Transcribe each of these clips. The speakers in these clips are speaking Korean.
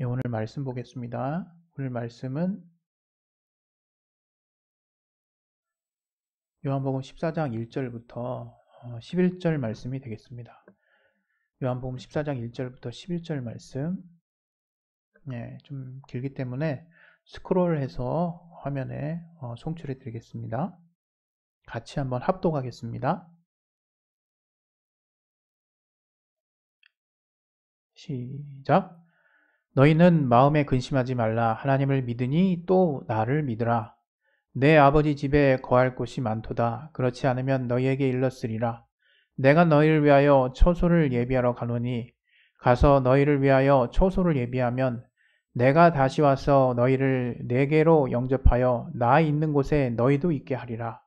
예, 오늘 말씀 보겠습니다. 오늘 말씀은 요한복음 14장 1절부터 11절 말씀이 되겠습니다. 요한복음 14장 1절부터 11절 말씀. 예, 좀 길기 때문에 스크롤해서 화면에 송출해 드리겠습니다. 같이 한번 합독하겠습니다. 시작. 너희는 마음에 근심하지 말라. 하나님을 믿으니 또 나를 믿으라. 내 아버지 집에 거할 곳이 많도다. 그렇지 않으면 너희에게 일렀으리라. 내가 너희를 위하여 처소를 예비하러 가노니 가서 너희를 위하여 처소를 예비하면 내가 다시 와서 너희를 내게로 영접하여 나 있는 곳에 너희도 있게 하리라.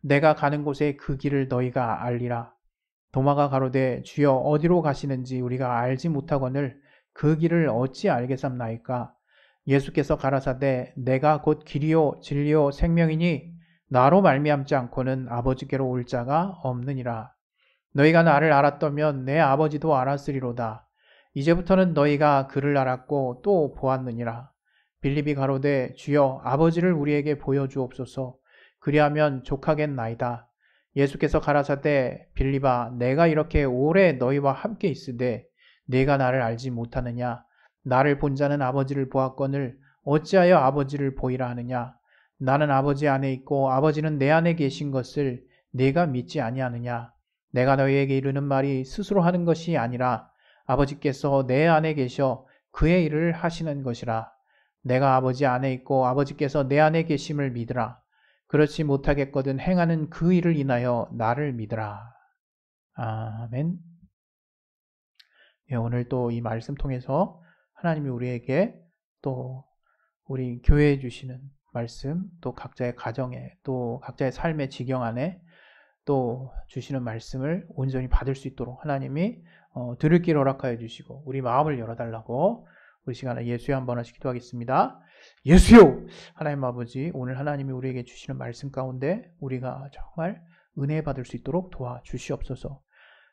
내가 가는 곳에 그 길을 너희가 알리라. 도마가 가로되 주여 어디로 가시는지 우리가 알지 못하거늘 그 길을 어찌 알겠삼나이까. 예수께서 가라사대 내가 곧 길이요 진리요 생명이니 나로 말미암지 않고는 아버지께로 올 자가 없느니라. 너희가 나를 알았다면 내 아버지도 알았으리로다. 이제부터는 너희가 그를 알았고 또 보았느니라. 빌립이 가로되 주여 아버지를 우리에게 보여주옵소서. 그리하면 족하겠나이다. 예수께서 가라사대 빌립아 내가 이렇게 오래 너희와 함께 있으되 네가 나를 알지 못하느냐. 나를 본 자는 아버지를 보았거늘 어찌하여 아버지를 보이라 하느냐. 나는 아버지 안에 있고 아버지는 내 안에 계신 것을 네가 믿지 아니하느냐. 내가 너희에게 이르는 말이 스스로 하는 것이 아니라 아버지께서 내 안에 계셔 그의 일을 하시는 것이라. 내가 아버지 안에 있고 아버지께서 내 안에 계심을 믿으라. 그렇지 못하겠거든 행하는 그 일을 인하여 나를 믿으라. 아멘. 예, 오늘 또 이 말씀 통해서 하나님이 우리에게 또 우리 교회에 주시는 말씀, 또 각자의 가정에, 또 각자의 삶의 지경 안에 또 주시는 말씀을 온전히 받을 수 있도록 하나님이 들을 길 허락하여 주시고 우리 마음을 열어달라고 우리 시간에 예수여 한번 하시 기도하겠습니다. 예수여! 하나님 아버지, 오늘 하나님이 우리에게 주시는 말씀 가운데 우리가 정말 은혜 받을 수 있도록 도와주시옵소서.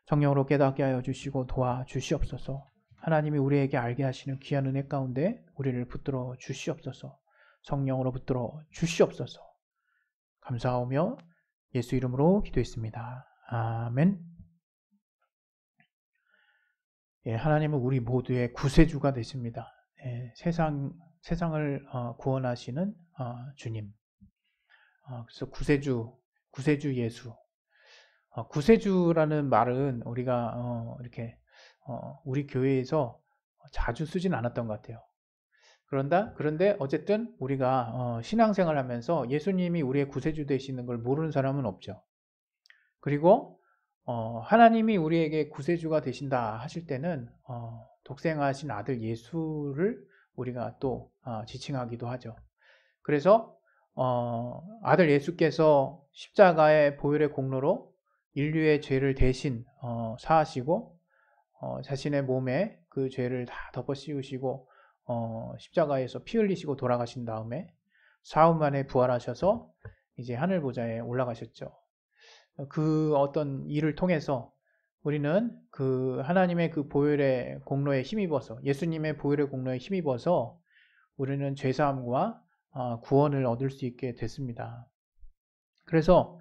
성령으로 깨닫게 하여 주시고 도와주시옵소서. 하나님이 우리에게 알게 하시는 귀한 은혜 가운데 우리를 붙들어 주시옵소서. 성령으로 붙들어 주시옵소서. 감사하며 예수 이름으로 기도했습니다. 아멘. 예, 하나님은 우리 모두의 구세주가 되십니다. 예, 세상을 구원하시는 주님. 그래서 구세주 예수. 구세주라는 말은 우리가 이렇게 우리 교회에서 자주 쓰진 않았던 것 같아요. 그런데 어쨌든 우리가 신앙생활 하면서 예수님이 우리의 구세주 되시는 걸 모르는 사람은 없죠. 그리고 하나님이 우리에게 구세주가 되신다 하실 때는 독생하신 아들 예수를 우리가 또 지칭하기도 하죠. 그래서 아들 예수께서 십자가의 보혈의 공로로 인류의 죄를 대신 사하시고 자신의 몸에 그 죄를 다 덮어 씌우시고 십자가에서 피 흘리시고 돌아가신 다음에 사흘 만에 부활하셔서 이제 하늘 보좌에 올라가셨죠. 그 어떤 일을 통해서 우리는 그 하나님의 그 보혈의 공로에 힘입어서 예수님의 보혈의 공로에 힘입어서 우리는 죄사함과 구원을 얻을 수 있게 됐습니다. 그래서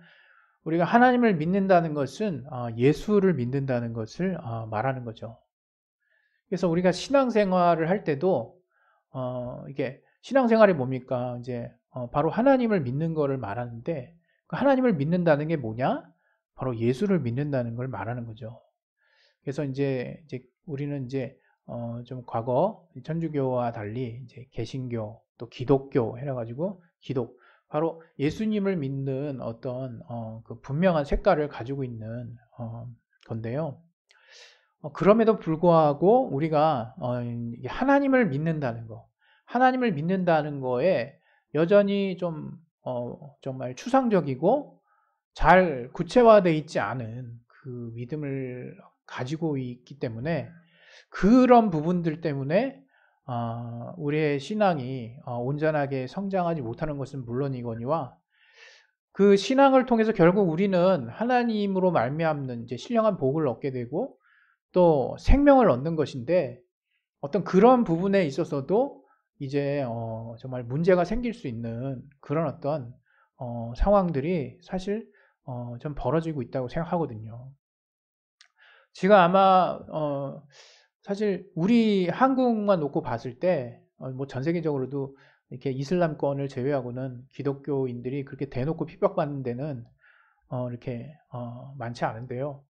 우리가 하나님을 믿는다는 것은 예수를 믿는다는 것을 말하는 거죠. 그래서 우리가 신앙생활을 할 때도 이게 신앙생활이 뭡니까? 이제 바로 하나님을 믿는 것을 말하는데 그 하나님을 믿는다는 게 뭐냐? 바로 예수를 믿는다는 걸 말하는 거죠. 그래서 이제 우리는 이제 좀 과거 천주교와 달리 이제 개신교 또 기독교 해가지고 바로 예수님을 믿는 어떤 그 분명한 색깔을 가지고 있는 건데요. 그럼에도 불구하고 우리가 하나님을 믿는다는 거에 여전히 좀 정말 추상적이고 잘 구체화되어 있지 않은 그 믿음을 가지고 있기 때문에 그런 부분들 때문에 우리의 신앙이 온전하게 성장하지 못하는 것은 물론이거니와 그 신앙을 통해서 결국 우리는 하나님으로 말미암는 이제 신령한 복을 얻게 되고 또 생명을 얻는 것인데 어떤 그런 부분에 있어서도 이제 정말 문제가 생길 수 있는 그런 어떤 상황들이 사실 좀 벌어지고 있다고 생각하거든요. 지금 아마 사실 우리 한국만 놓고 봤을 때 뭐 전 세계적으로도 이렇게 이슬람권을 제외하고는 기독교인들이 그렇게 대놓고 핍박받는 데는 이렇게 많지 않은데요.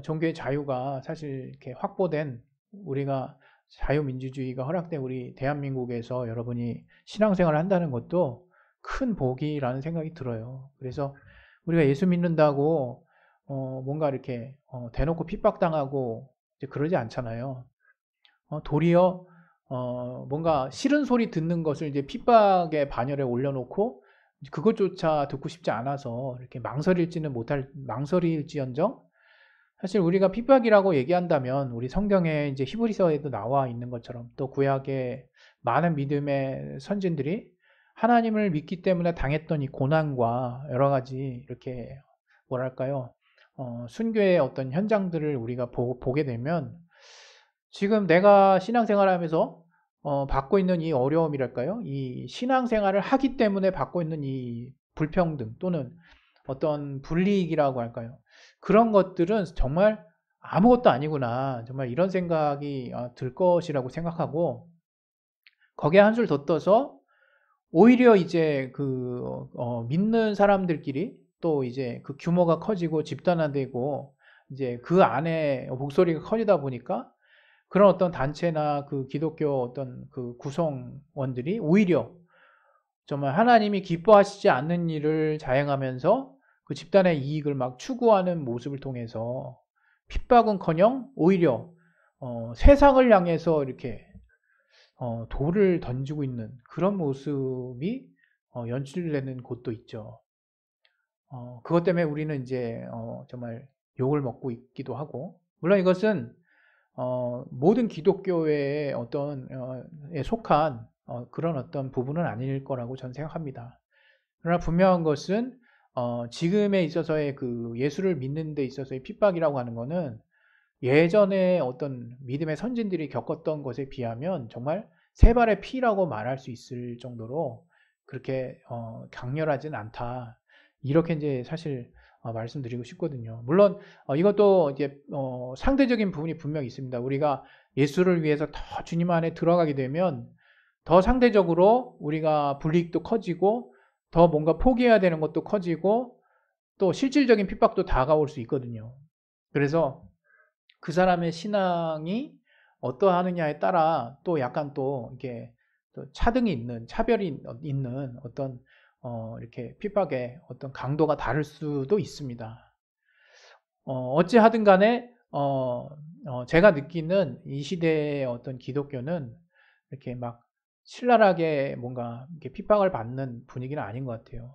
종교의 자유가 사실 이렇게 확보된 우리가 자유민주주의가 허락된 우리 대한민국에서 여러분이 신앙생활을 한다는 것도 큰 복이라는 생각이 들어요. 그래서 우리가 예수 믿는다고 뭔가 이렇게 대놓고 핍박당하고 이제 그러지 않잖아요. 도리어 뭔가 싫은 소리 듣는 것을 이제 핍박의 반열에 올려놓고 그것조차 듣고 싶지 않아서 이렇게 망설일지언정 사실 우리가 핍박이라고 얘기한다면 우리 성경에 이제 히브리서에도 나와 있는 것처럼 또 구약의 많은 믿음의 선진들이 하나님을 믿기 때문에 당했던 이 고난과 여러 가지 이렇게 뭐랄까요 순교의 어떤 현장들을 우리가 보게 되면 지금 내가 신앙생활하면서 받고 있는 이 어려움이랄까요? 이 신앙생활을 하기 때문에 받고 있는 이 불평등 또는 어떤 불이익이라고 할까요? 그런 것들은 정말 아무것도 아니구나. 정말 이런 생각이 들 것이라고 생각하고 거기에 한 줄 더 떠서 오히려 이제 그 믿는 사람들끼리 또 이제 그 규모가 커지고 집단화되고 이제 그 안에 목소리가 커지다 보니까 그런 어떤 단체나 그 기독교 어떤 그 구성원들이 오히려 정말 하나님이 기뻐하시지 않는 일을 자행하면서 그 집단의 이익을 막 추구하는 모습을 통해서 핍박은커녕 오히려 세상을 향해서 이렇게 돌을 던지고 있는 그런 모습이 연출되는 곳도 있죠. 그것 때문에 우리는 이제 정말 욕을 먹고 있기도 하고 물론 이것은 모든 기독교의 어떤 에 속한 그런 어떤 부분은 아닐 거라고 저는 생각합니다. 그러나 분명한 것은 지금에 있어서의 그 예수를 믿는 데 있어서의 핍박이라고 하는 것은 예전에 어떤 믿음의 선진들이 겪었던 것에 비하면 정말 세 발의 피라고 말할 수 있을 정도로 그렇게 강렬하진 않다. 이렇게 이제 사실 말씀드리고 싶거든요. 물론 이것도 이제 상대적인 부분이 분명히 있습니다. 우리가 예수를 위해서 더 주님 안에 들어가게 되면 더 상대적으로 우리가 불이익도 커지고 더 뭔가 포기해야 되는 것도 커지고 또 실질적인 핍박도 다가올 수 있거든요. 그래서 그 사람의 신앙이 어떠하느냐에 따라 또 약간 또 이게 또 차등이 있는 차별이 있는 어떤 이렇게 핍박의 어떤 강도가 다를 수도 있습니다. 어찌하든 간에 제가 느끼는 이 시대의 어떤 기독교는 이렇게 막 신랄하게 뭔가 이렇게 핍박을 받는 분위기는 아닌 것 같아요.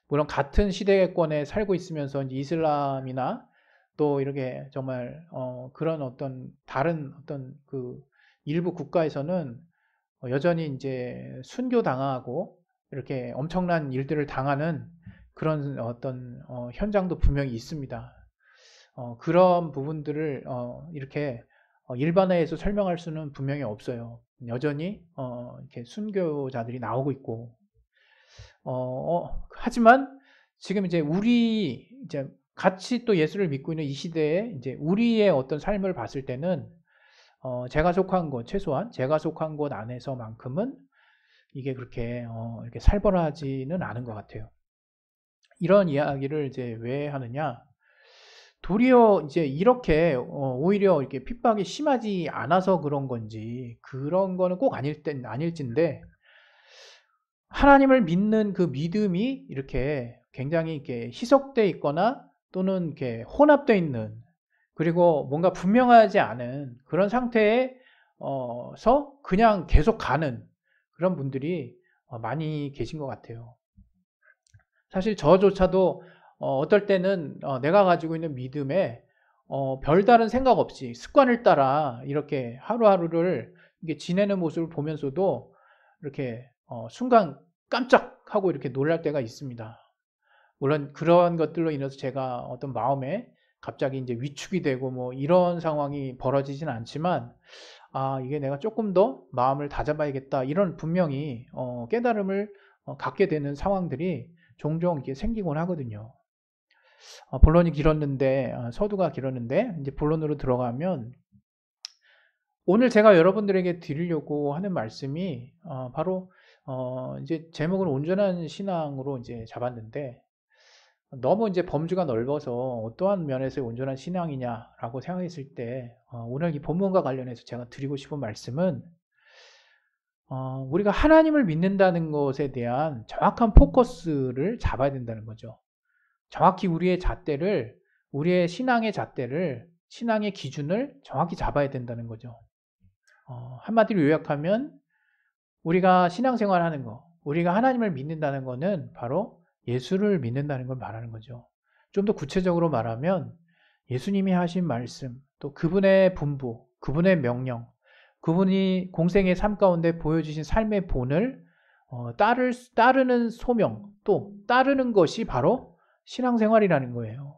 물론 같은 시대권에 살고 있으면서 이제 이슬람이나 또 이렇게 정말 그런 어떤 다른 어떤 그 일부 국가에서는 여전히 이제 순교 당하고 이렇게 엄청난 일들을 당하는 그런 어떤 현장도 분명히 있습니다. 그런 부분들을 이렇게 일반화해서 설명할 수는 분명히 없어요. 여전히 이렇게 순교자들이 나오고 있고 하지만 지금 이제 우리 이제 같이 또 예수를 믿고 있는 이 시대에 이제 우리의 어떤 삶을 봤을 때는 제가 속한 곳 최소한 제가 속한 곳 안에서만큼은 이게 그렇게 이렇게 살벌하지는 않은 것 같아요. 이런 이야기를 이제 왜 하느냐? 도리어 이제 이렇게 오히려 이렇게 핍박이 심하지 않아서 그런 건지 그런 거는 꼭 아닐진데 하나님을 믿는 그 믿음이 이렇게 굉장히 이렇게 희석돼 있거나 또는 이렇게 혼합돼 있는 그리고 뭔가 분명하지 않은 그런 상태에서 그냥 계속 가는 그런 분들이 많이 계신 것 같아요. 사실 저조차도 어떨 때는 내가 가지고 있는 믿음에 별다른 생각 없이 습관을 따라 이렇게 하루하루를 이게 지내는 모습을 보면서도 이렇게 순간 깜짝하고 이렇게 놀랄 때가 있습니다. 물론 그런 것들로 인해서 제가 어떤 마음에 갑자기 이제 위축이 되고 뭐 이런 상황이 벌어지진 않지만 이게 내가 조금 더 마음을 다잡아야겠다. 이런 분명히 깨달음을 갖게 되는 상황들이 종종 이렇게 생기곤 하거든요. 본론이 길었는데, 서두가 길었는데, 이제 본론으로 들어가면, 오늘 제가 여러분들에게 드리려고 하는 말씀이, 바로, 이제 제목을 온전한 신앙으로 이제 잡았는데, 너무 이제 범주가 넓어서 어떠한 면에서의 온전한 신앙이냐라고 생각했을 때, 오늘 이 본문과 관련해서 제가 드리고 싶은 말씀은, 우리가 하나님을 믿는다는 것에 대한 정확한 포커스를 잡아야 된다는 거죠. 정확히 우리의 잣대를, 우리의 신앙의 잣대를, 신앙의 기준을 정확히 잡아야 된다는 거죠. 한마디로 요약하면 우리가 신앙생활 하는 거, 우리가 하나님을 믿는다는 거는 바로 예수를 믿는다는 걸 말하는 거죠. 좀 더 구체적으로 말하면 예수님이 하신 말씀, 또 그분의 분부, 그분의 명령, 그분이 공생의 삶 가운데 보여주신 삶의 본을 따르는 소명, 또 따르는 것이 바로 신앙생활이라는 거예요.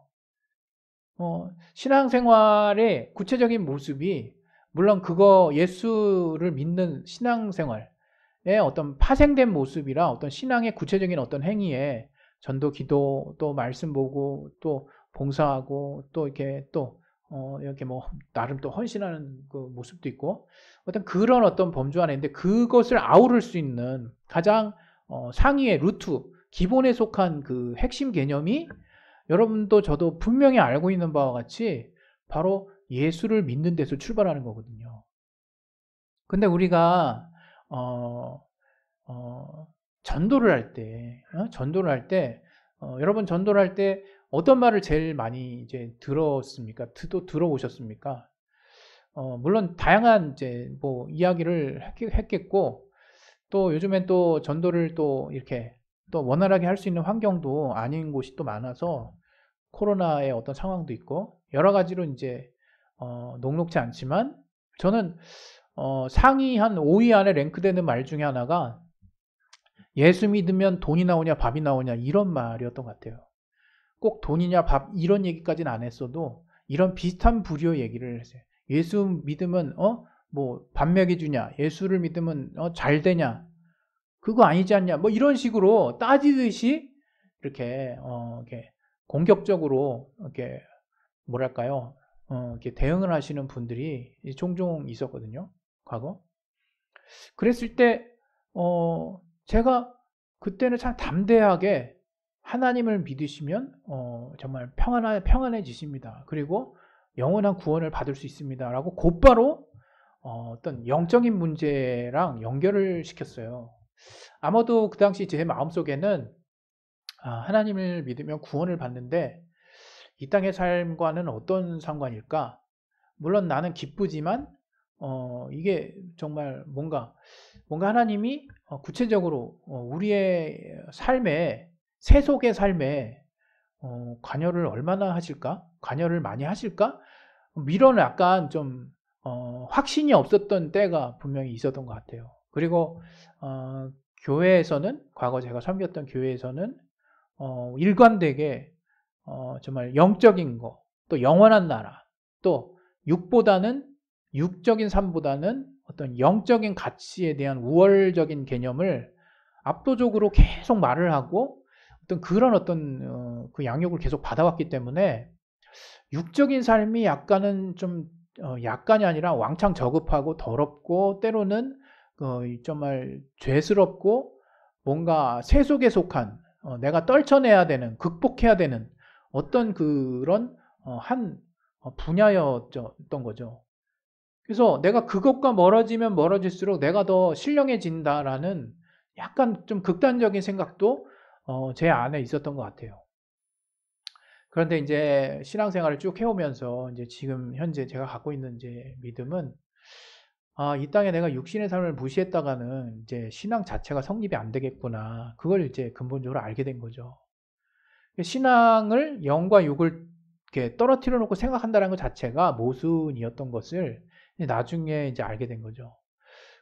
신앙생활의 구체적인 모습이 물론 그거 예수를 믿는 신앙생활의 어떤 파생된 모습이라 어떤 신앙의 구체적인 어떤 행위에 전도, 기도, 또 말씀 보고, 또 봉사하고, 또 이렇게 이렇게 뭐 나름 또 헌신하는 그 모습도 있고 어떤 그런 어떤 범주 안에 있는데 그것을 아우를 수 있는 가장 상위의 루트, 기본에 속한 그 핵심 개념이 여러분도 저도 분명히 알고 있는 바와 같이 바로 예수를 믿는 데서 출발하는 거거든요. 근데 우리가 전도를 할 때, 여러분 전도를 할 때 어떤 말을 제일 많이 이제 들었습니까? 또 들어오셨습니까? 물론 다양한 이제 뭐 이야기를 했겠고, 또 요즘엔 또 전도를 또 이렇게 또 원활하게 할 수 있는 환경도 아닌 곳이 또 많아서 코로나의 어떤 상황도 있고 여러 가지로 이제 녹록지 않지만 저는 상위 한 5위 안에 랭크되는 말 중에 하나가 예수 믿으면 돈이 나오냐 밥이 나오냐 이런 말이었던 것 같아요. 꼭 돈이냐 밥 이런 얘기까지는 안 했어도 이런 비슷한 부류 얘기를 했어요. 예수 믿으면 뭐 밥 먹여주냐, 예수를 믿으면 잘 되냐, 그거 아니지 않냐, 뭐 이런 식으로 따지듯이 이렇게 이렇게 공격적으로 이렇게 뭐랄까요, 이렇게 대응을 하시는 분들이 종종 있었거든요, 과거. 그랬을 때 제가 그때는 참 담대하게 하나님을 믿으시면 정말 평안해지십니다. 그리고 영원한 구원을 받을 수 있습니다. 라고 곧바로 어떤 영적인 문제랑 연결을 시켰어요. 아마도 그 당시 제 마음속에는 하나님을 믿으면 구원을 받는데 이 땅의 삶과는 어떤 상관일까? 물론 나는 기쁘지만 이게 정말 뭔가 하나님이 구체적으로 우리의 삶에 세속의 삶에 관여를 얼마나 하실까? 관여를 많이 하실까? 이런 약간 좀 확신이 없었던 때가 분명히 있었던 것 같아요. 그리고 교회에서는 과거 제가 섬겼던 교회에서는 일관되게 정말 영적인 거, 또 영원한 나라, 또 육적인 삶보다는 어떤 영적인 가치에 대한 우월적인 개념을 압도적으로 계속 말을 하고 어떤 그런 어떤 그 양육을 계속 받아왔기 때문에 육적인 삶이 약간은 좀 약간이 아니라 왕창 저급하고 더럽고 때로는 정말 죄스럽고 뭔가 세속에 속한 내가 떨쳐내야 되는 극복해야 되는 어떤 그런 한 분야였던 거죠. 그래서 내가 그것과 멀어지면 멀어질수록 내가 더 신령해진다라는 약간 좀 극단적인 생각도 제 안에 있었던 것 같아요. 그런데 이제 신앙생활을 쭉 해오면서 이제 지금 현재 제가 갖고 있는 이제 믿음은 이 땅에 내가 육신의 삶을 무시했다가는 이제 신앙 자체가 성립이 안 되겠구나. 그걸 이제 근본적으로 알게 된 거죠. 신앙을 영과 육을 이렇게 떨어뜨려 놓고 생각한다는 것 자체가 모순이었던 것을 나중에 이제 알게 된 거죠.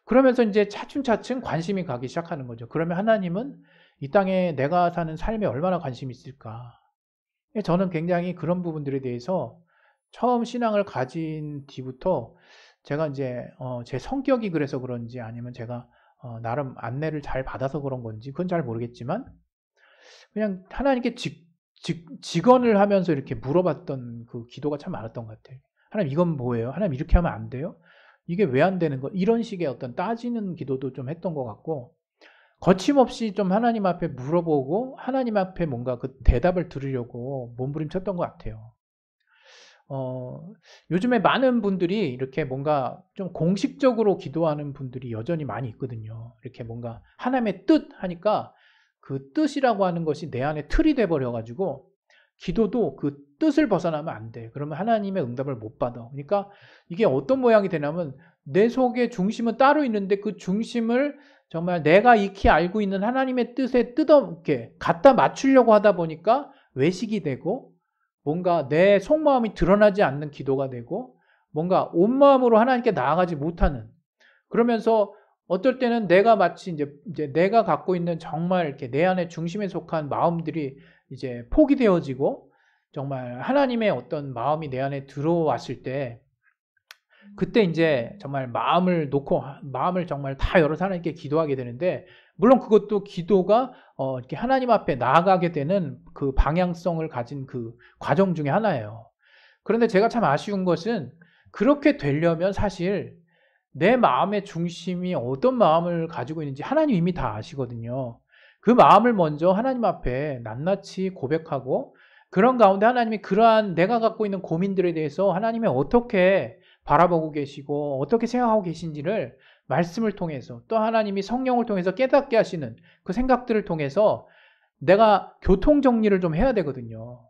그러면서 이제 차츰차츰 관심이 가기 시작하는 거죠. 그러면 하나님은 이 땅에 내가 사는 삶에 얼마나 관심이 있을까? 저는 굉장히 그런 부분들에 대해서 처음 신앙을 가진 뒤부터 제가 이제 제 성격이 그래서 그런지 아니면 제가 나름 안내를 잘 받아서 그런 건지 그건 잘 모르겠지만 그냥 하나님께 직언을 하면서 이렇게 물어봤던 그 기도가 참 많았던 것 같아요. 하나님 이건 뭐예요? 하나님 이렇게 하면 안 돼요? 이게 왜 안 되는 거? 이런 식의 어떤 따지는 기도도 좀 했던 것 같고 거침없이 좀 하나님 앞에 물어보고 하나님 앞에 뭔가 그 대답을 들으려고 몸부림쳤던 것 같아요. 요즘에 많은 분들이 이렇게 뭔가 좀 공식적으로 기도하는 분들이 여전히 많이 있거든요. 이렇게 뭔가 하나님의 뜻 하니까 그 뜻이라고 하는 것이 내 안에 틀이 돼버려가지고 기도도 그 뜻을 벗어나면 안 돼. 그러면 하나님의 응답을 못 받아. 그러니까 이게 어떤 모양이 되냐면 내 속의 중심은 따로 있는데 그 중심을 정말 내가 익히 알고 있는 하나님의 뜻에 이렇게 갖다 맞추려고 하다 보니까 외식이 되고 뭔가 내 속마음이 드러나지 않는 기도가 되고 뭔가 온 마음으로 하나님께 나아가지 못하는 그러면서 어떨 때는 내가 마치 이제 내가 갖고 있는 정말 이렇게 내 안에 중심에 속한 마음들이 이제 포기되어지고 정말 하나님의 어떤 마음이 내 안에 들어왔을 때 그때 이제 정말 마음을 놓고 마음을 정말 다 열어서 하나님께 기도하게 되는데 물론 그것도 기도가 이렇게 하나님 앞에 나아가게 되는 그 방향성을 가진 그 과정 중에 하나예요. 그런데 제가 참 아쉬운 것은 그렇게 되려면 사실 내 마음의 중심이 어떤 마음을 가지고 있는지 하나님 이미 다 아시거든요. 그 마음을 먼저 하나님 앞에 낱낱이 고백하고 그런 가운데 하나님이 그러한 내가 갖고 있는 고민들에 대해서 하나님이 어떻게 바라보고 계시고 어떻게 생각하고 계신지를 말씀을 통해서 또 하나님이 성령을 통해서 깨닫게 하시는 그 생각들을 통해서 내가 교통정리를 좀 해야 되거든요.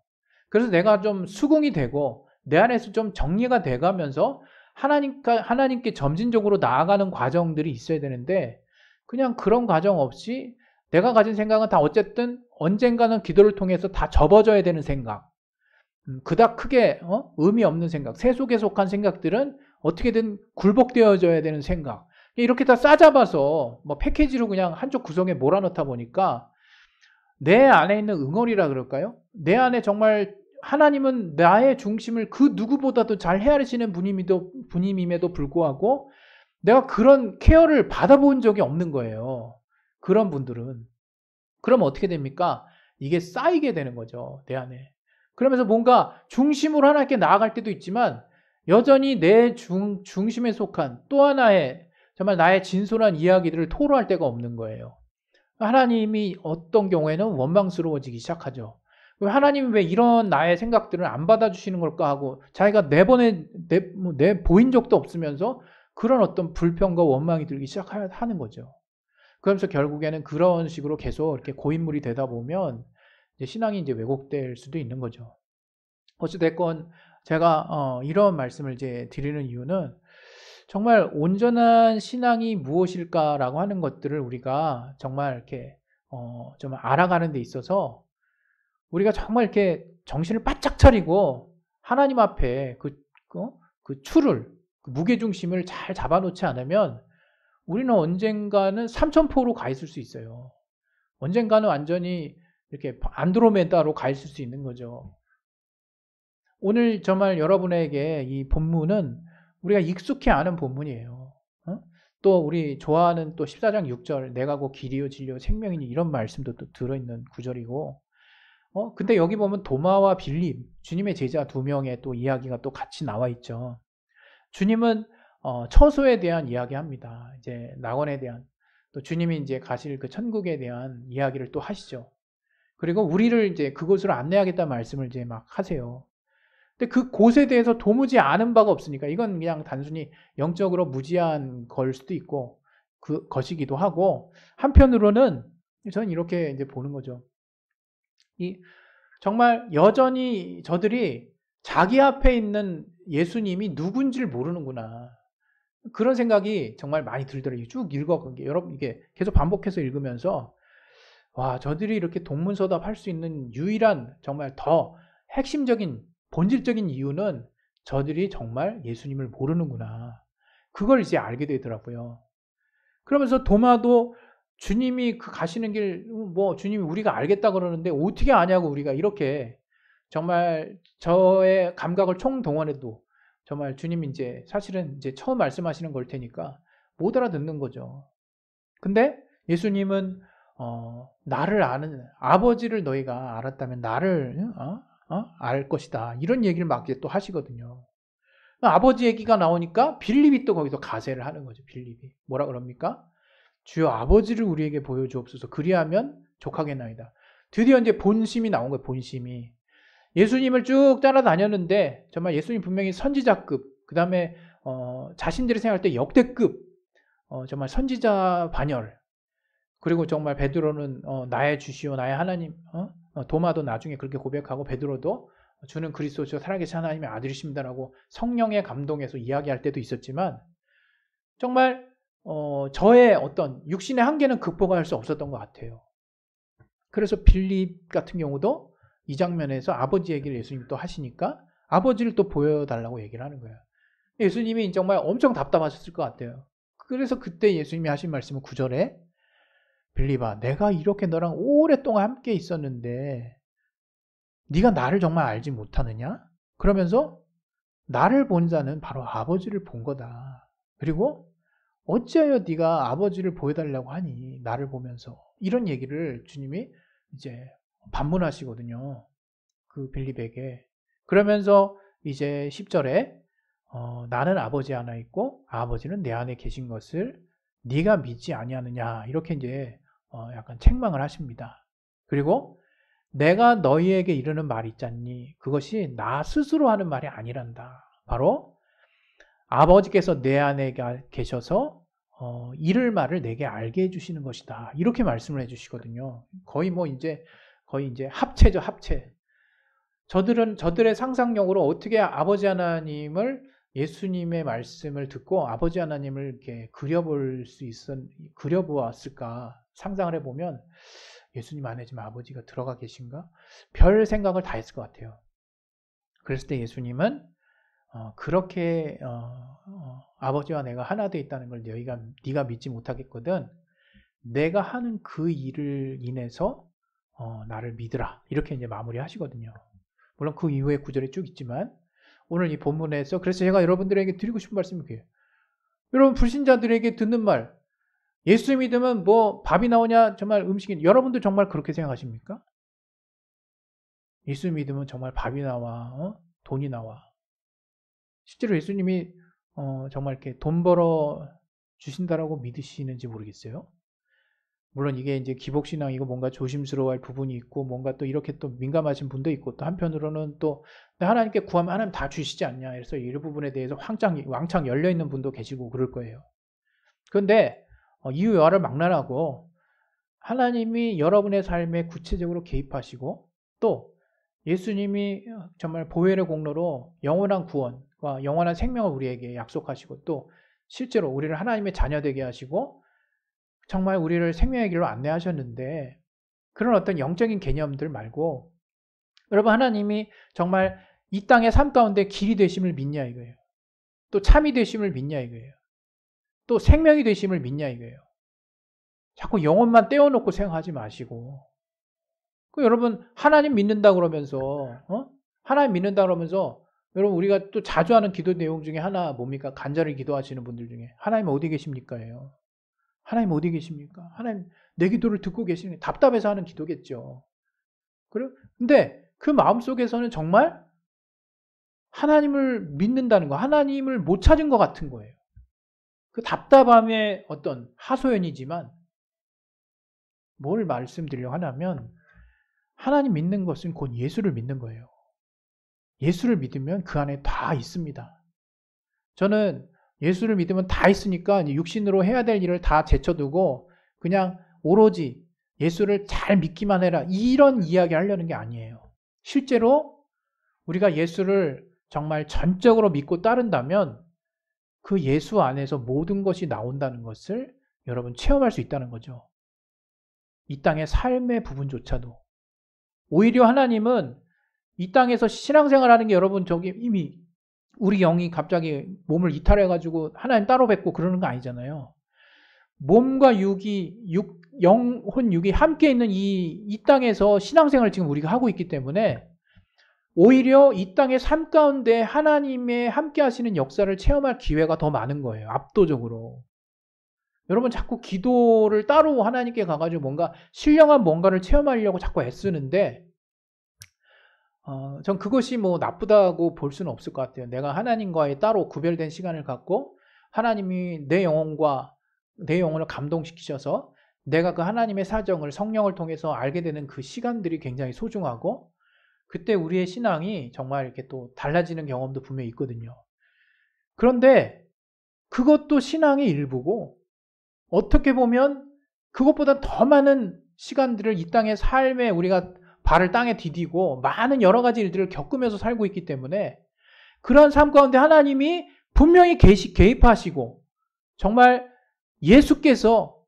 그래서 내가 좀 수긍이 되고 내 안에서 좀 정리가 돼가면서 하나님께 점진적으로 나아가는 과정들이 있어야 되는데 그냥 그런 과정 없이 내가 가진 생각은 다 어쨌든 언젠가는 기도를 통해서 다 접어져야 되는 생각 그닥 크게 의미 없는 생각 세속에 속한 생각들은 어떻게든 굴복되어져야 되는 생각 이렇게 다 싸잡아서 뭐 패키지로 그냥 한쪽 구석에 몰아넣다 보니까 내 안에 있는 응어리라 그럴까요? 내 안에 정말 하나님은 나의 중심을 그 누구보다도 잘 헤아리시는 분임임에도 불구하고 내가 그런 케어를 받아본 적이 없는 거예요. 그런 분들은. 그러면 어떻게 됩니까? 이게 쌓이게 되는 거죠. 내 안에. 그러면서 뭔가 중심으로 하나님께 나아갈 때도 있지만 여전히 내 중심에 속한 또 하나의 정말 나의 진솔한 이야기들을 토로할 데가 없는 거예요. 하나님이 어떤 경우에는 원망스러워지기 시작하죠. 하나님이 왜 이런 나의 생각들을 안 받아주시는 걸까 하고 자기가 내 보인 적도 없으면서 그런 어떤 불평과 원망이 들기 시작하는 거죠. 그러면서 결국에는 그런 식으로 계속 이렇게 고인물이 되다 보면 이제 신앙이 이제 왜곡될 수도 있는 거죠. 어찌됐건 제가 이런 말씀을 이제 드리는 이유는 정말 온전한 신앙이 무엇일까라고 하는 것들을 우리가 정말 이렇게 좀 알아가는 데 있어서 우리가 정말 이렇게 정신을 바짝 차리고 하나님 앞에 그 추를 그 무게중심을 잘 잡아놓지 않으면 우리는 언젠가는 삼천포로 가 있을 수 있어요. 언젠가는 완전히 이렇게 안드로메다로 가 있을 수 있는 거죠. 오늘 정말 여러분에게 이 본문은 우리가 익숙해 아는 본문이에요. 또 우리 좋아하는 또 14장 6절 내가 곧 길이요 진리요 생명이니 이런 말씀도 또 들어있는 구절이고 근데 여기 보면 도마와 빌립 주님의 제자 두 명의 또 이야기가 또 같이 나와 있죠. 주님은 처소에 대한 이야기합니다. 이제 낙원에 대한 또 주님이 이제 가실 그 천국에 대한 이야기를 또 하시죠. 그리고 우리를 이제 그곳으로 안내하겠다는 말씀을 이제 막 하세요. 근데 그 곳에 대해서 도무지 아는 바가 없으니까 이건 그냥 단순히 영적으로 무지한 걸 수도 있고 그 것이기도 하고 한편으로는 저는 이렇게 이제 보는 거죠. 정말 여전히 저들이 자기 앞에 있는 예수님이 누군지를 모르는구나. 그런 생각이 정말 많이 들더라고요. 쭉 여러분 이게 계속 반복해서 읽으면서 와 저들이 이렇게 동문서답 할 수 있는 유일한 정말 더 핵심적인 본질적인 이유는 저들이 정말 예수님을 모르는구나. 그걸 이제 알게 되더라고요. 그러면서 도마도 주님이 그 가시는 길, 주님이 우리가 알겠다 그러는데 어떻게 아냐고 우리가 이렇게 정말 저의 감각을 총동원해도 정말 주님이 이제 사실은 이제 처음 말씀하시는 걸 테니까 못 알아듣는 거죠. 근데 예수님은 나를 아는 아버지를 너희가 알았다면 나를 알 것이다. 이런 얘기를 막 이제 또 하시거든요. 아버지 얘기가 나오니까 빌립이 또 거기서 가세를 하는 거죠. 빌립이 뭐라 그럽니까? 주여 아버지를 우리에게 보여주옵소서. 그리하면 족하겠나이다. 드디어 이제 본심이 나온 거예요. 본심이. 예수님을 쭉 따라다녔는데 정말 예수님 분명히 선지자급, 그 다음에 자신들이 생각할 때 역대급, 정말 선지자 반열, 그리고 정말 베드로는 나의 주시오 나의 하나님, 도마도 나중에 그렇게 고백하고 베드로도 주는 그리스도시요 살아계신 하나님의 아들이십니다라고 성령의 감동에서 이야기할 때도 있었지만 정말 저의 어떤 육신의 한계는 극복할 수 없었던 것 같아요. 그래서 빌립 같은 경우도 이 장면에서 아버지 얘기를 예수님이 또 하시니까 아버지를 또 보여달라고 얘기를 하는 거예요. 예수님이 정말 엄청 답답하셨을 것 같아요. 그래서 그때 예수님이 하신 말씀은 9절에 빌립아 내가 이렇게 너랑 오랫동안 함께 있었는데 네가 나를 정말 알지 못하느냐? 그러면서 나를 본 자는 바로 아버지를 본 거다. 그리고 어찌하여 네가 아버지를 보여달라고 하니 나를 보면서 이런 얘기를 주님이 이제 반문하시거든요. 그 빌립에게. 그러면서 이제 10절에 나는 아버지 하나 있고 아버지는 내 안에 계신 것을 네가 믿지 아니하느냐 이렇게 이제 약간 책망을 하십니다. 그리고 내가 너희에게 이르는 말이 있잖니 그것이 나 스스로 하는 말이 아니란다. 바로 아버지께서 내 안에 계셔서 이를 말을 내게 알게 해주시는 것이다. 이렇게 말씀을 해주시거든요. 거의 이제 합체죠, 합체. 저들의 상상력으로 어떻게 아버지 하나님을 예수님의 말씀을 듣고 아버지 하나님을 이렇게 그려보았을까 상상을 해보면 예수님 안에 지금 아버지가 들어가 계신가? 별 생각을 다 했을 것 같아요. 그랬을 때 예수님은 그렇게 아버지와 내가 하나 되어 있다는 걸 네가 믿지 못하겠거든. 내가 하는 그 일을 인해서 나를 믿으라. 이렇게 이제 마무리하시거든요. 물론 그 이후에 구절이 쭉 있지만 오늘 이 본문에서 그래서 제가 여러분들에게 드리고 싶은 말씀이 그게요. 여러분 불신자들에게 듣는 말 예수 믿으면 뭐 밥이 나오냐 정말 음식이 여러분들 정말 그렇게 생각하십니까? 예수 믿으면 정말 밥이 나와 돈이 나와. 실제로 예수님이 정말 이렇게 돈 벌어 주신다라고 믿으시는지 모르겠어요. 물론 이게 이제 기복신앙이고 뭔가 조심스러워할 부분이 있고 뭔가 또 이렇게 또 민감하신 분도 있고 또 한편으로는 또 하나님께 구하면 하나님 다 주시지 않냐. 그래서 이 부분에 대해서 왕창 열려 있는 분도 계시고 그럴 거예요. 그런데 이유와를 막론하고 하나님이 여러분의 삶에 구체적으로 개입하시고 또 예수님이 정말 보혈의 공로로 영원한 구원과 영원한 생명을 우리에게 약속하시고 또 실제로 우리를 하나님의 자녀 되게 하시고 정말 우리를 생명의 길로 안내하셨는데 그런 어떤 영적인 개념들 말고 여러분 하나님이 정말 이 땅의 삶 가운데 길이 되심을 믿냐 이거예요. 또 참이 되심을 믿냐 이거예요. 또 생명이 되심을 믿냐 이거예요. 자꾸 영혼만 떼어놓고 생각하지 마시고 여러분 하나님 믿는다 그러면서 하나님 믿는다 그러면서 여러분 우리가 또 자주 하는 기도 내용 중에 하나 뭡니까? 간절히 기도하시는 분들 중에 하나님 어디 계십니까예요. 하나님 어디 계십니까? 하나님 내 기도를 듣고 계시는 답답해서 하는 기도겠죠. 근데 그 마음속에서는 정말 하나님을 믿는다는 거, 하나님을 못 찾은 것 같은 거예요. 그 답답함의 어떤 하소연이지만 뭘 말씀드리려고 하냐면 하나님 믿는 것은 곧 예수를 믿는 거예요. 예수를 믿으면 그 안에 다 있습니다. 저는 예수를 믿으면 다 있으니까 육신으로 해야 될 일을 다 제쳐두고 그냥 오로지 예수를 잘 믿기만 해라. 이런 이야기 하려는 게 아니에요. 실제로 우리가 예수를 정말 전적으로 믿고 따른다면 그 예수 안에서 모든 것이 나온다는 것을 여러분 체험할 수 있다는 거죠. 이 땅의 삶의 부분조차도. 오히려 하나님은 이 땅에서 신앙생활하는 게 여러분 저기 이미 우리 영이 갑자기 몸을 이탈해가지고 하나님 따로 뵙고 그러는 거 아니잖아요. 몸과 영혼 육이 함께 있는 이 땅에서 신앙생활을 지금 우리가 하고 있기 때문에 오히려 이 땅의 삶 가운데 하나님의 함께 하시는 역사를 체험할 기회가 더 많은 거예요. 압도적으로. 여러분 자꾸 기도를 따로 하나님께 가가지고 뭔가 신령한 뭔가를 체험하려고 자꾸 애쓰는데 전 그것이 뭐 나쁘다고 볼 수는 없을 것 같아요. 내가 하나님과의 따로 구별된 시간을 갖고 하나님이 내 영혼을 감동시키셔서 내가 그 하나님의 사정을 성령을 통해서 알게 되는 그 시간들이 굉장히 소중하고 그때 우리의 신앙이 정말 이렇게 또 달라지는 경험도 분명히 있거든요. 그런데 그것도 신앙의 일부고 어떻게 보면 그것보다 더 많은 시간들을 이 땅의 삶에 우리가 발을 땅에 디디고 많은 여러 가지 일들을 겪으면서 살고 있기 때문에 그런 삶 가운데 하나님이 분명히 개입하시고 정말 예수께서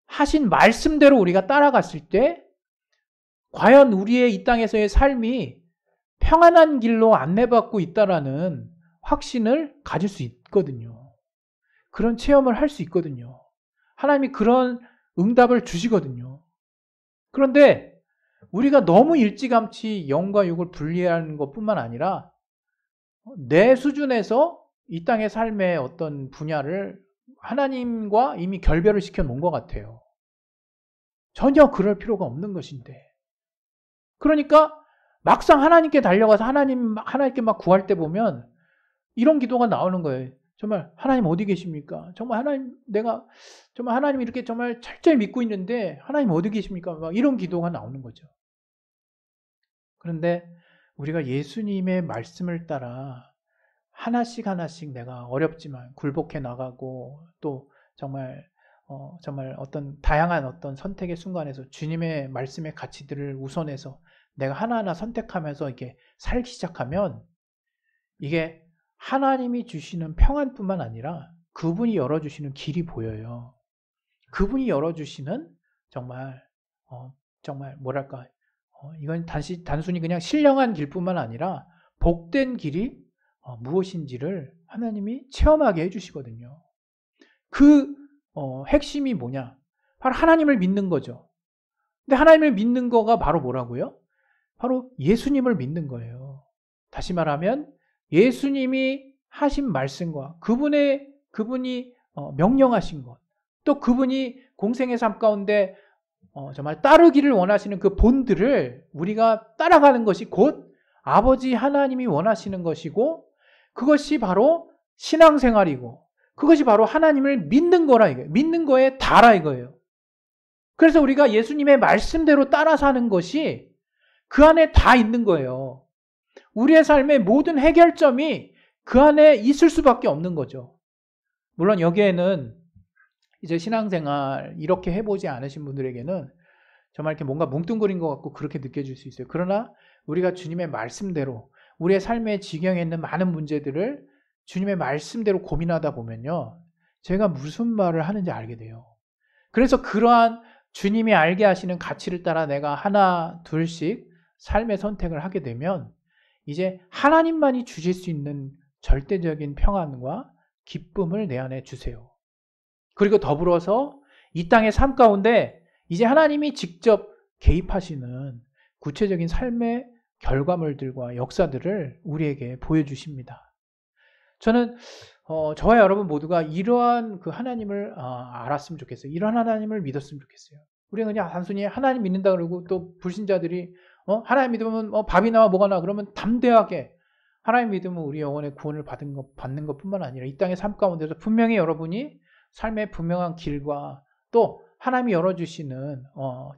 하신 말씀대로 우리가 따라갔을 때 과연 우리의 이 땅에서의 삶이 평안한 길로 안내받고 있다라는 확신을 가질 수 있거든요. 그런 체험을 할 수 있거든요. 하나님이 그런 응답을 주시거든요. 그런데 우리가 너무 일찌감치 영과 육을 분리하는 것뿐만 아니라 내 수준에서 이 땅의 삶의 어떤 분야를 하나님과 이미 결별을 시켜 놓은 것 같아요. 전혀 그럴 필요가 없는 것인데. 그러니까 막상 하나님께 달려가서 하나님께 막 구할 때 보면 이런 기도가 나오는 거예요. 정말 하나님 어디 계십니까? 정말 하나님 이렇게 정말 철저히 믿고 있는데 하나님 어디 계십니까? 막 이런 기도가 나오는 거죠. 그런데 우리가 예수님의 말씀을 따라 하나씩 내가 어렵지만 굴복해 나가고 또 정말 어떤 다양한 어떤 선택의 순간에서 주님의 말씀의 가치들을 우선해서 내가 하나하나 선택하면서 이렇게 살기 시작하면 이게 하나님이 주시는 평안뿐만 아니라 그분이 열어주시는 길이 보여요. 그분이 열어주시는 정말 뭐랄까 이건 단순히 그냥 신령한 길뿐만 아니라 복된 길이 무엇인지를 하나님이 체험하게 해주시거든요. 그 핵심이 뭐냐? 바로 하나님을 믿는 거죠. 근데 하나님을 믿는 거가 바로 뭐라고요? 바로 예수님을 믿는 거예요. 다시 말하면 예수님이 하신 말씀과 그분이 명령하신 것, 또 그분이 공생의 삶 가운데 정말 따르기를 원하시는 그 본들을 우리가 따라가는 것이 곧 아버지 하나님이 원하시는 것이고 그것이 바로 신앙생활이고 그것이 바로 하나님을 믿는 거라 이거예요. 믿는 거에 다라 이거예요. 그래서 우리가 예수님의 말씀대로 따라 사는 것이 그 안에 다 있는 거예요. 우리의 삶의 모든 해결점이 그 안에 있을 수밖에 없는 거죠. 물론 여기에는 이제 신앙생활 이렇게 해보지 않으신 분들에게는 정말 이렇게 뭔가 뭉뚱그린 것 같고 그렇게 느껴질 수 있어요. 그러나 우리가 주님의 말씀대로 우리의 삶의 지경에 있는 많은 문제들을 주님의 말씀대로 고민하다 보면요. 제가 무슨 말을 하는지 알게 돼요. 그래서 그러한 주님이 알게 하시는 가치를 따라 내가 하나 둘씩 삶의 선택을 하게 되면 이제 하나님만이 주실 수 있는 절대적인 평안과 기쁨을 내 안에 주세요. 그리고 더불어서 이 땅의 삶 가운데 이제 하나님이 직접 개입하시는 구체적인 삶의 결과물들과 역사들을 우리에게 보여주십니다. 저는 저와 여러분 모두가 이러한 그 하나님을 알았으면 좋겠어요. 이러한 하나님을 믿었으면 좋겠어요. 우리가 그냥 단순히 하나님 믿는다 그러고 또 불신자들이 하나님 믿으면 밥이 나와 뭐가 나와 그러면 담대하게 하나님 믿으면 우리 영혼의 구원을 받는 것뿐만 아니라 이 땅의 삶 가운데서 분명히 여러분이 삶의 분명한 길과 또 하나님이 열어주시는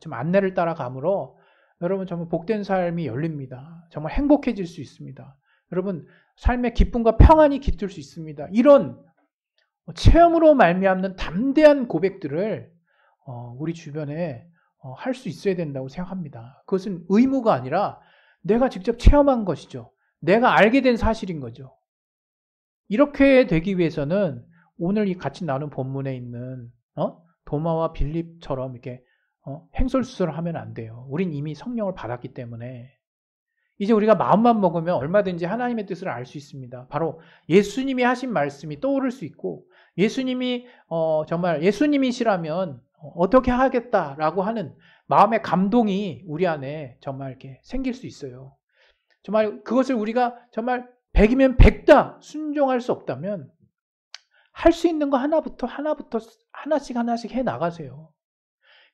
좀 안내를 따라가므로 여러분 정말 복된 삶이 열립니다. 정말 행복해질 수 있습니다. 여러분 삶의 기쁨과 평안이 깃들 수 있습니다. 이런 체험으로 말미암는 담대한 고백들을 우리 주변에 할 수 있어야 된다고 생각합니다. 그것은 의무가 아니라 내가 직접 체험한 것이죠. 내가 알게 된 사실인 거죠. 이렇게 되기 위해서는 오늘 이 같이 나눈 본문에 있는 도마와 빌립처럼 이렇게 행설수설을 하면 안 돼요. 우린 이미 성령을 받았기 때문에 이제 우리가 마음만 먹으면 얼마든지 하나님의 뜻을 알 수 있습니다. 바로 예수님이 하신 말씀이 떠오를 수 있고 예수님이 정말 예수님이시라면 어떻게 하겠다라고 하는 마음의 감동이 우리 안에 정말 이렇게 생길 수 있어요. 정말 그것을 우리가 정말 100이면 100다 순종할 수 없다면 할 수 있는 거 하나씩 해 나가세요.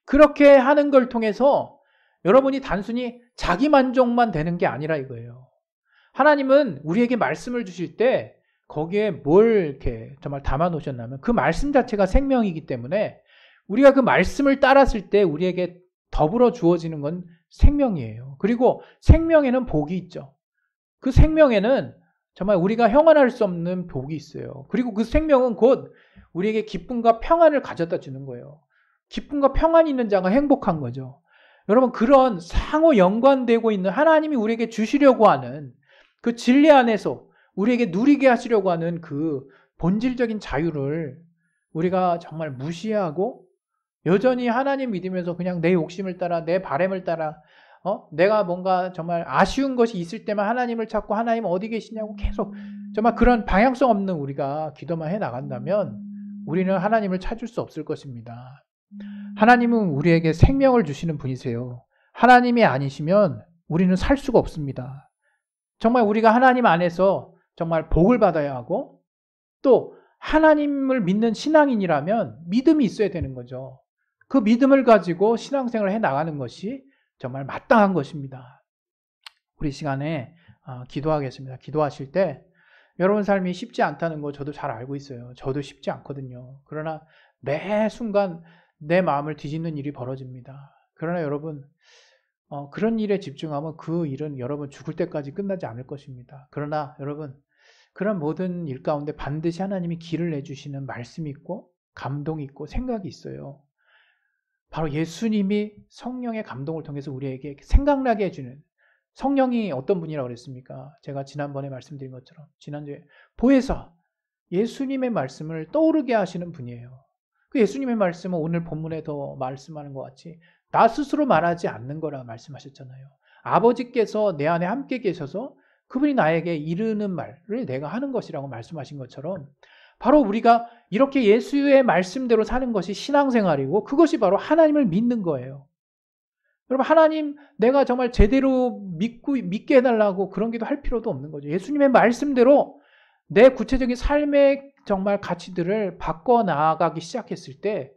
그렇게 하는 걸 통해서 여러분이 단순히 자기 만족만 되는 게 아니라 이거예요. 하나님은 우리에게 말씀을 주실 때 거기에 뭘 이렇게 정말 담아 놓으셨냐면 그 말씀 자체가 생명이기 때문에 우리가 그 말씀을 따랐을 때 우리에게 더불어 주어지는 건 생명이에요. 그리고 생명에는 복이 있죠. 그 생명에는 정말 우리가 형언할 수 없는 복이 있어요. 그리고 그 생명은 곧 우리에게 기쁨과 평안을 가져다 주는 거예요. 기쁨과 평안이 있는 자가 행복한 거죠. 여러분, 그런 상호 연관되고 있는 하나님이 우리에게 주시려고 하는 그 진리 안에서 우리에게 누리게 하시려고 하는 그 본질적인 자유를 우리가 정말 무시하고 여전히 하나님 믿으면서 그냥 내 욕심을 따라 내 바램을 따라 내가 뭔가 정말 아쉬운 것이 있을 때만 하나님을 찾고 하나님 어디 계시냐고 계속 정말 그런 방향성 없는 우리가 기도만 해 나간다면 우리는 하나님을 찾을 수 없을 것입니다. 하나님은 우리에게 생명을 주시는 분이세요. 하나님이 아니시면 우리는 살 수가 없습니다. 정말 우리가 하나님 안에서 정말 복을 받아야 하고 또 하나님을 믿는 신앙인이라면 믿음이 있어야 되는 거죠. 그 믿음을 가지고 신앙생활을 해 나가는 것이 정말 마땅한 것입니다. 우리 시간에 기도하겠습니다. 기도하실 때 여러분 삶이 쉽지 않다는 거 저도 잘 알고 있어요. 저도 쉽지 않거든요. 그러나 매 순간 내 마음을 뒤집는 일이 벌어집니다. 그러나 여러분 그런 일에 집중하면 그 일은 여러분 죽을 때까지 끝나지 않을 것입니다. 그러나 여러분 그런 모든 일 가운데 반드시 하나님이 길을 내주시는 말씀이 있고 감동이 있고 생각이 있어요. 바로 예수님이 성령의 감동을 통해서 우리에게 생각나게 해주는 성령이 어떤 분이라고 그랬습니까? 제가 지난번에 말씀드린 것처럼 지난주에 보혜사 예수님의 말씀을 떠오르게 하시는 분이에요. 그 예수님의 말씀은 오늘 본문에 더 말씀하는 것 같이 나 스스로 말하지 않는 거라 말씀하셨잖아요. 아버지께서 내 안에 함께 계셔서 그분이 나에게 이르는 말을 내가 하는 것이라고 말씀하신 것처럼 바로 우리가 이렇게 예수의 말씀대로 사는 것이 신앙생활이고 그것이 바로 하나님을 믿는 거예요. 여러분 하나님 내가 정말 제대로 믿게 해달라고 그런 기도 할 필요도 없는 거죠. 예수님의 말씀대로 내 구체적인 삶의 정말 가치들을 바꿔 나아가기 시작했을 때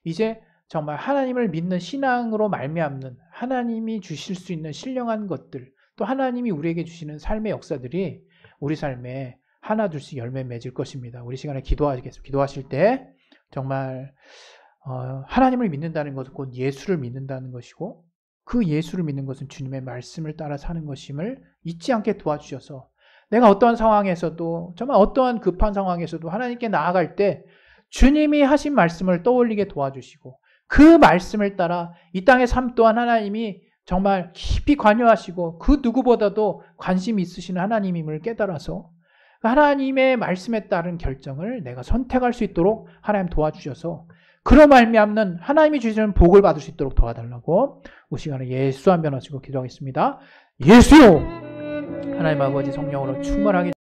이제 정말 하나님을 믿는 신앙으로 말미암는 하나님이 주실 수 있는 신령한 것들 또 하나님이 우리에게 주시는 삶의 역사들이 우리 삶에 하나둘씩 열매 맺을 것입니다. 우리 시간에 기도하시겠습니다. 기도하실 때 정말 하나님을 믿는다는 것은 곧 예수를 믿는다는 것이고 그 예수를 믿는 것은 주님의 말씀을 따라 사는 것임을 잊지 않게 도와주셔서 내가 어떠한 상황에서도 정말 어떠한 급한 상황에서도 하나님께 나아갈 때 주님이 하신 말씀을 떠올리게 도와주시고 그 말씀을 따라 이 땅의 삶 또한 하나님이 정말 깊이 관여하시고 그 누구보다도 관심이 있으신 하나님임을 깨달아서 하나님의 말씀에 따른 결정을 내가 선택할 수 있도록 하나님 도와주셔서 그로 말미암는 하나님이 주시는 복을 받을 수 있도록 도와달라고 이 시간에 예수 한 번 하시고 기도하겠습니다. 예수요! 하나님 아버지 성령으로 충만하게